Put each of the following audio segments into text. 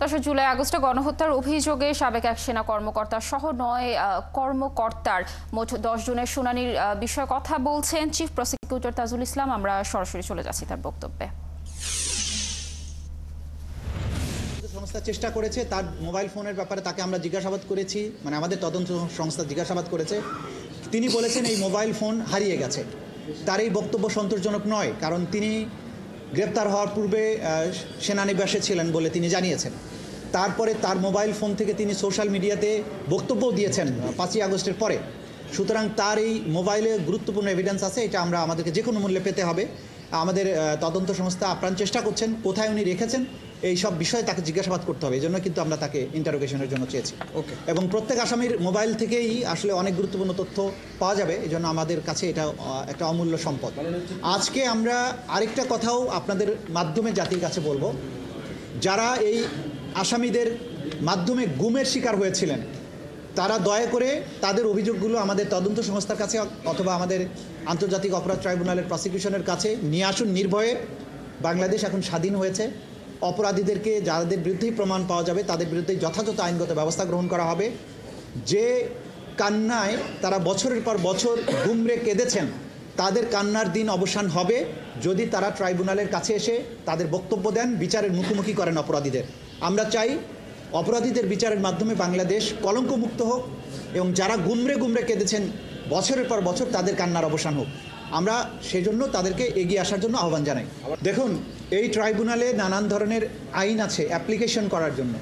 10 জুলাই আগস্টে গণহত্যার অভিযোগে সাবেক এক সেনা কর্মকর্তা সহ 9 কর্মকর্তার মোট 10 জনের শুনানির বিষয়ে কথা বলছেন চিফ প্রসিকিউটর তাজুল ইসলাম। আমরা সরাসরি চলে যাচ্ছি তার বক্তব্যে। সংস্থা চেষ্টা করেছে, তার মোবাইল ফোনের ব্যাপারে তাকে আমরা জিজ্ঞাসাবাদ করেছি, মানে আমাদের তদন্ত সংস্থা জিজ্ঞাসাবাদ করেছে। তিনি বলেছেন এই মোবাইল ফোন হারিয়ে গেছে। তার এই বক্তব্য সন্তোষজনক নয়, কারণ তিনি গ্রেপ্তার হওয়ার পূর্বে সেনানিবাসে ছিলেন বলে তিনি জানিয়েছেন। তারপরে তার মোবাইল ফোন থেকে তিনি সোশ্যাল মিডিয়াতে বক্তব্য দিয়েছেন 5ই আগস্টের পরে। সুতরাং তার এই মোবাইলে গুরুত্বপূর্ণ এভিডেন্স আছে, এটা আমাদেরকে যে কোনো মূল্যে পেতে হবে। আমাদের তদন্ত সংস্থা আপ্রাণ চেষ্টা করছেন কোথায় উনি রেখেছেন এই সব বিষয়ে তাকে জিজ্ঞাসাবাদ করতে হবে। এই জন্য কিন্তু আমরা তাকে ইন্টারোগেশনের জন্য চেয়েছি। ওকে। এবং প্রত্যেক আসামির মোবাইল থেকেই আসলে অনেক গুরুত্বপূর্ণ তথ্য পাওয়া যাবে, এই জন্য আমাদের কাছে এটা একটা অমূল্য সম্পদ। আজকে আমরা আরেকটা কথাও আপনাদের মাধ্যমে জাতির কাছে বলবো, যারা এই আসামিদের মাধ্যমে গুমের শিকার হয়েছিলেন তারা দয়া করে তাদের অভিযোগগুলো আমাদের তদন্ত সংস্থার কাছে অথবা আমাদের আন্তর্জাতিক অপরাধ ট্রাইব্যুনালের প্রসিকিউশনের কাছে নিয়ে আসুন নির্ভয়ে। বাংলাদেশ এখন স্বাধীন হয়েছে। অপরাধীদেরকে যাদের বিরুদ্ধেই প্রমাণ পাওয়া যাবে তাদের বিরুদ্ধে যথাযথ আইনগত ব্যবস্থা গ্রহণ করা হবে। যে কান্নায় তারা বছরের পর বছর গুমরে কেঁদেছেন তাদের কান্নার দিন অবসান হবে যদি তারা ট্রাইব্যুনালের কাছে এসে তাদের বক্তব্য দেন, বিচারের মুখোমুখি করেন অপরাধীদের। আমরা চাই অপরাধীদের বিচারের মাধ্যমে বাংলাদেশ কলঙ্কমুক্ত হোক এবং যারা গুমরে গুমরে কেঁদেছেন বছরের পর বছর তাদের কান্নার অবসান হোক। আমরা সেই জন্য তাদেরকে এগিয়ে আসার জন্য আহ্বান জানাই। দেখুন, এই ট্রাইব্যুনালে নানান ধরনের আইন আছে অ্যাপ্লিকেশন করার জন্য।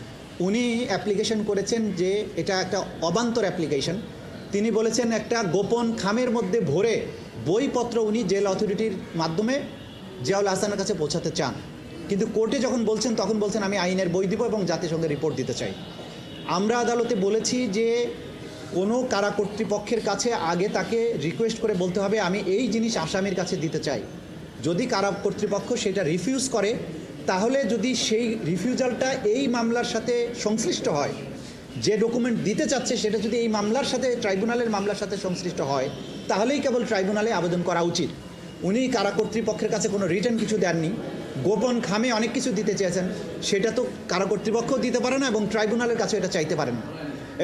উনি অ্যাপ্লিকেশন করেছেন যে এটা একটা অবান্তর অ্যাপ্লিকেশন। তিনি বলেছেন একটা গোপন খামের মধ্যে ভরে বইপত্র উনি জেল অথরিটির মাধ্যমে জিয়াউল হাসানের কাছে পৌঁছাতে চান, কিন্তু কোর্টে যখন বলছেন তখন বলছেন আমি আইনের বই দিব এবং জাতিসংঘে রিপোর্ট দিতে চাই। আমরা আদালতে বলেছি যে কোনো কারা কর্তৃপক্ষের কাছে আগে তাকে রিকোয়েস্ট করে বলতে হবে আমি এই জিনিস আসামির কাছে দিতে চাই। যদি কারা কর্তৃপক্ষ সেটা রিফিউজ করে, তাহলে যদি সেই রিফিউজালটা এই মামলার সাথে সংশ্লিষ্ট হয়, যে ডকুমেন্ট দিতে চাচ্ছে সেটা যদি এই মামলার সাথে ট্রাইব্যুনালের মামলার সাথে সংশ্লিষ্ট হয়, তাহলেই কেবল ট্রাইব্যুনালে আবেদন করা উচিত। উনি কারা কর্তৃপক্ষের কাছে কোনো রিটার্ন কিছু দেননি, গোপন খামে অনেক কিছু দিতে চেয়েছেন, সেটা তো কারা কর্তৃপক্ষও দিতে পারে না এবং ট্রাইব্যুনালের কাছে এটা চাইতে পারেন না।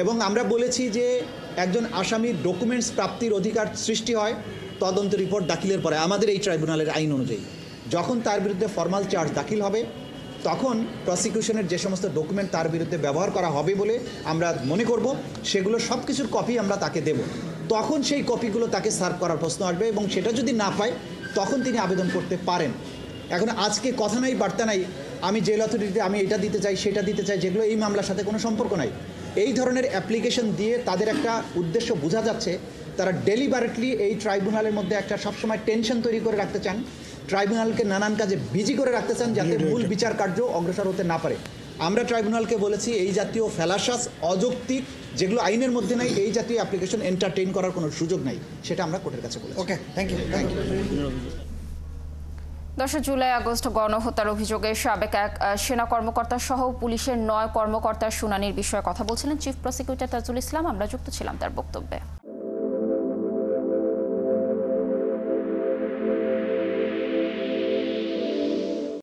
এবং আমরা বলেছি যে একজন আসামির ডকুমেন্টস প্রাপ্তির অধিকার সৃষ্টি হয় তদন্ত রিপোর্ট দাখিলের পরে আমাদের এই ট্রাইব্যুনালের আইন অনুযায়ী। যখন তার বিরুদ্ধে ফর্মাল চার্জ দাখিল হবে তখন প্রসিকিউশনের যে সমস্ত ডকুমেন্ট তার বিরুদ্ধে ব্যবহার করা হবে বলে আমরা মনে করব, সেগুলো সব কিছুর কপি আমরা তাকে দেব। তখন সেই কপিগুলো তাকে সার্ভ করার প্রশ্ন আসবে এবং সেটা যদি না পায় তখন তিনি আবেদন করতে পারেন। এখন আজকে কথা নাই বার্তা নাই, আমি জেল অথরিটিতে আমি এটা দিতে চাই সেটা দিতে চাই, যেগুলো এই মামলার সাথে কোনো সম্পর্ক নাই। এই ধরনের অ্যাপ্লিকেশন দিয়ে তাদের একটা উদ্দেশ্য বোঝা যাচ্ছে, তারা ডেলিবারেটলি এই ট্রাইব্যুনালের মধ্যে একটা সবসময় টেনশন তৈরি করে রাখতে চান, ট্রাইব্যুনালকে নানান কাজে বিজি করে রাখতে চান যাতে মূল বিচার কার্য অগ্রসর হতে না পারে। আমরা ট্রাইব্যুনালকে বলেছি এই জাতীয় ফেলাসাস অযৌক্তিক যেগুলো আইনের মধ্যে নাই এই জাতীয় অ্যাপ্লিকেশন এন্টারটেইন করার কোনো সুযোগ নাই, সেটা আমরা কোর্টের কাছে বলেছি। ওকে, থ্যাংক ইউ। 10 জুলাই আগস্ট গণহত্যার অভিযোগে সাবেক এক সেনা কর্মকর্তা সহ পুলিশের 9 কর্মকর্তার শুনানির বিষয়ে কথা বলছিলেন চিফ প্রসিকিউটর তাজুল ইসলাম। আমরা যুক্ত ছিলাম তার বক্তব্যে।